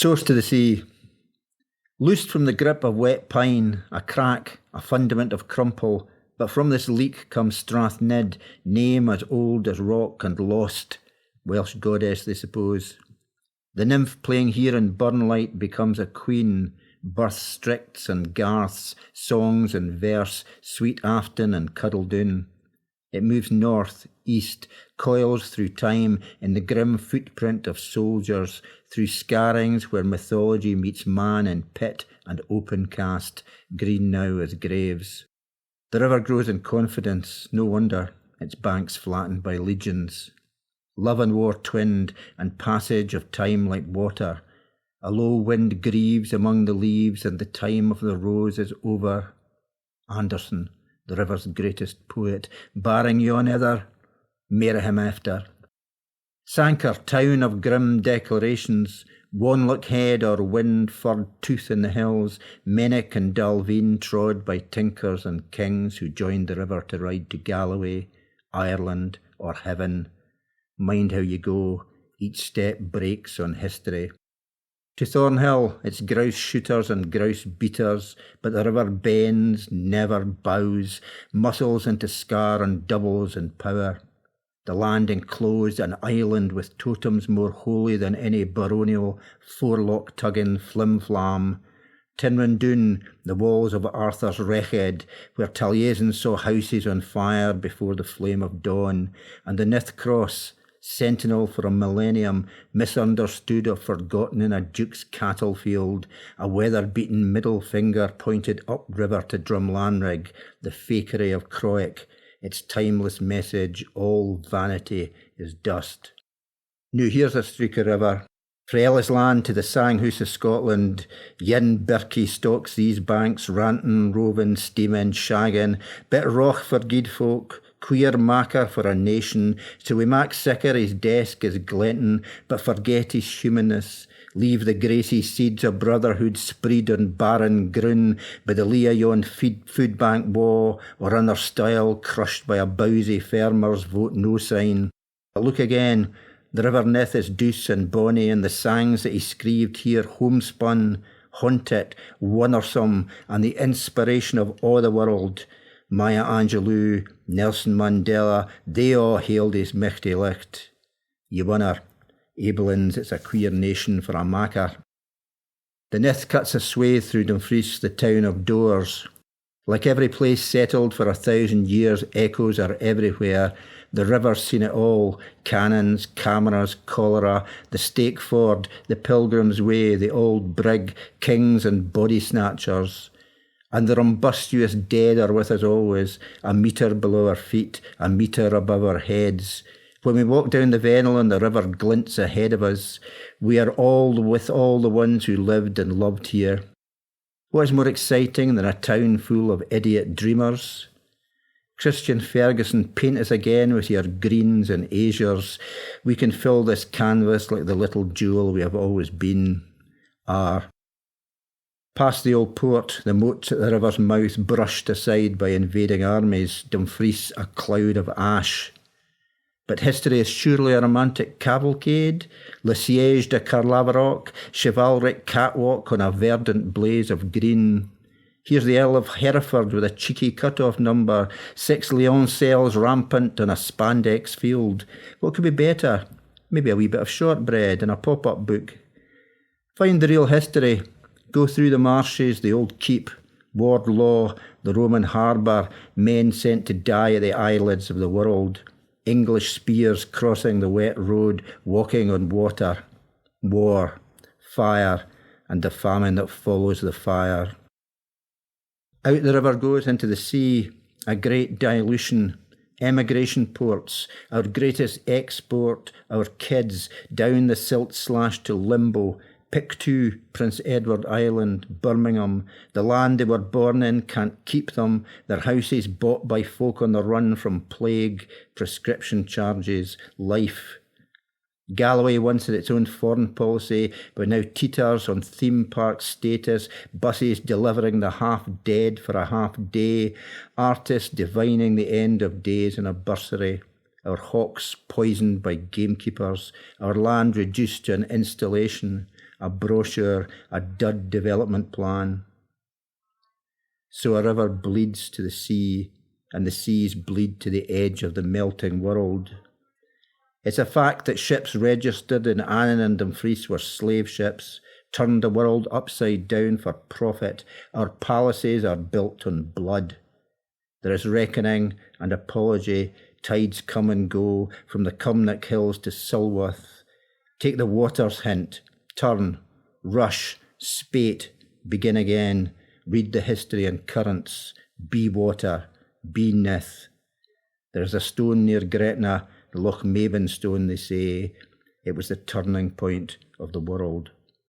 Source to the sea. Loosed from the grip of wet pine, a crack, a fundament of crumple, but from this leak comes Strathnid, name as old as rock and lost, Welsh goddess they suppose. The nymph playing here in burnlight becomes a queen, births stricts and garths, songs and verse, sweet Afton and Cuddledoon. It moves north, east, coils through time in the grim footprint of soldiers, through scarrings where mythology meets man in pit and open cast, green now as graves. The river grows in confidence, no wonder, its banks flattened by legions. Love and war twinned, and passage of time like water. A low wind grieves among the leaves, and the time of the rose is over. Anderson, the river's greatest poet, barring yon other, mair of him after. Sanker, town of grim declarations, Wanlock head or wind-furred tooth in the hills, Mennick and Dalveen trod by tinkers and kings who joined the river to ride to Galloway, Ireland or heaven. Mind how you go, each step breaks on history. To Thornhill, it's grouse shooters and grouse beaters, but the river bends, never bows, muscles into scar and doubles in power. The land enclosed, an island with totems more holy than any baronial, forelock-tugging flim-flam. Tinrandoon, the walls of Arthur's Reched, where Taliesin saw houses on fire before the flame of dawn, and the Nith Cross, sentinel for a millennium, misunderstood or forgotten in a duke's cattle field, a weather-beaten middle finger pointed upriver to Drumlanrig, the fakery of Croic, its timeless message, all vanity is dust. Now here's a streak of river. Frae Ellisland to the Sanghouse of Scotland, yin birkie stalks these banks, rantin', rovin', steamin', shaggin', bit roch for guid folk, queer macker for a nation, so we mak sicker his desk is glintin', but forget his humanness, leave the gracie seeds of brotherhood spread on barren grun by the lee of yon food bank wa, or in their style crushed by a bowsy farmer's vote no sign. But look again, the river Nith is douce and bonny, and the sangs that he screeved here homespun, haunted, wondersome, and the inspiration of all the world. Maya Angelou, Nelson Mandela, they all hailed his michty licht. Ye wonder, Abelins, it's a queer nation for a macker. The Nith cuts a swathe through Dumfries, the town of Doors. Like every place settled for 1,000 years, echoes are everywhere. The river's seen it all, cannons, cameras, cholera, the stake ford, the pilgrim's way, the old brig, kings and body snatchers. And the rumbustious dead are with us always, a metre below our feet, a metre above our heads. When we walk down the Vennel and the river glints ahead of us, we are all with all the ones who lived and loved here. What is more exciting than a town full of idiot dreamers? Christian Ferguson, paint us again with your greens and azures. We can fill this canvas like the little jewel we have always been, are. Past the old port, the moats at the river's mouth brushed aside by invading armies, Dumfries a cloud of ash. But history is surely a romantic cavalcade, Le Siège de Carlavarock, chivalric catwalk on a verdant blaze of green. Here's the Earl of Hereford with a cheeky cut-off number, 6 Lioncels rampant on a spandex field. What could be better? Maybe a wee bit of shortbread and a pop-up book. Find the real history. Go through the marshes, the old keep, Ward Law, the Roman harbour, men sent to die at the eyelids of the world. English spears crossing the wet road, walking on water. War, fire, and the famine that follows the fire. Out the river goes into the sea, a great dilution. Emigration ports, our greatest export, our kids, down the silt slash to limbo. Pick 2, Prince Edward Island, Birmingham. The land they were born in can't keep them. Their houses bought by folk on the run from plague, prescription charges, life. Galloway once had its own foreign policy, but now teeters on theme park status, buses delivering the half-dead for a half-day, artists divining the end of days in a bursary. Our hawks poisoned by gamekeepers, our land reduced to an installation, a brochure, a dud development plan. So a river bleeds to the sea, and the seas bleed to the edge of the melting world. It's a fact that ships registered in Annan and Dumfries were slave ships, turned the world upside down for profit. Our palaces are built on blood. There is reckoning and apology. Tides come and go, from the Cumnock Hills to Silworth. Take the water's hint. Turn, rush, spate, begin again. Read the history and currents. Be water, be Nith. There is a stone near Gretna, the Loch Maven stone, they say. It was the turning point of the world.